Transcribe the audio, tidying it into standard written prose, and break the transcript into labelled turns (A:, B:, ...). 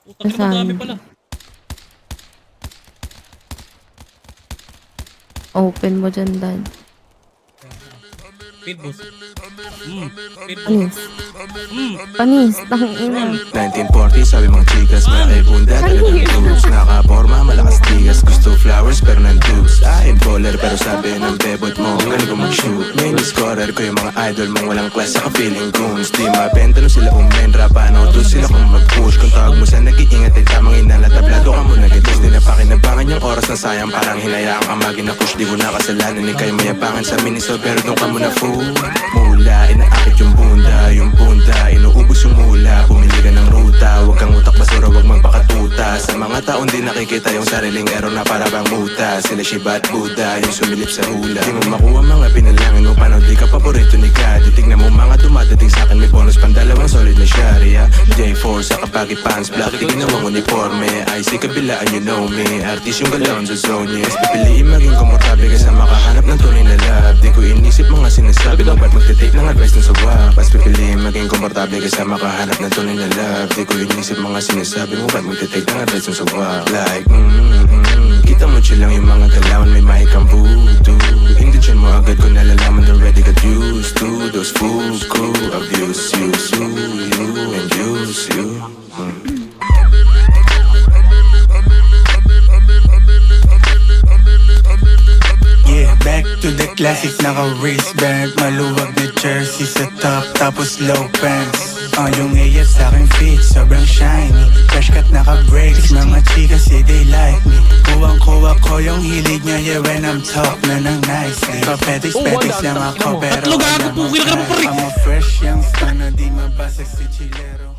A: Utak na madami pala.
B: Open mo dyan, Dan.
A: Speed boost. Speed boost.
B: Panis. Panis. Tangina.
C: 1940, sabi mga chikas, malaki bunda, talagang tubes. Nakaporma, malakas tigas, gusto flowers pero nang tubes. I'm baller pero sabi ng bebot mo, galing ko mag-shoot. Main scorer ko yung mga idol mong walang class, saka feeling goons. Di mabenta no sila umenra, paano doon sila kung mag-push. Kung tawag mo sa nag-iingat ay tamang inala, tablado ka mo nag-itis. Di na pakinabangan yung oras na sayang, parang hinayaan ka magina-push. Di mo na kasalanan, ikay mayabangan sa miniso, pero doon ka muna fool. Mula, inaakit yung bunda, inuubos yung mula. Pumili ka ng ruta, huwag kang utak basura, huwag magpakatuta. Sa mga taong di nakikita yung sariling error na para bang muta. Sila Shiba at Buddha, yung sumilip sa hula. Di mo makuha mga pinalangin mo, paano di ka paborito ni God. Titignan mo mga dumadating sa akin, may bonus pang dalawang solid na sharia. J4 sa kapagi pants, black, di ginawang uniforme. IC kabilaan, you know me, artist yung galaon sa zone, yes. Pipiliin maging komportable ka sa makahanap ng tunay na love. Di ko inisip mga sinasabi mo, ba't magtitake ng advice ng sawa. Pas pipiliin maging komportable ka sa makahanap ng tunay na love. Di ko inisip mga sinasabi mo, ba't magtitake ng advice ng sawa. Like, kita mo chill lang yung mga galawan, may mahikang voodoo. Indensyon mo agad ko nalalaman, already got used to those fools who abuse you, and use you.
D: Yeah, back to the classic, naka-wristband. Maluwag na jersey sa top, tapos low pants. Yung AF sa'kin fit, sobrang shiny. Fresh cut naka-breaks, mga chika say they like me. Kuwang-kuwa ko yung hilig niya, yeah, when I'm talk na ng nicely. Papetics lang ako, pero
A: Tatlong gago po, kailangan mo pa rin.
D: I'm a fresh youngster na di mabasag si chilero.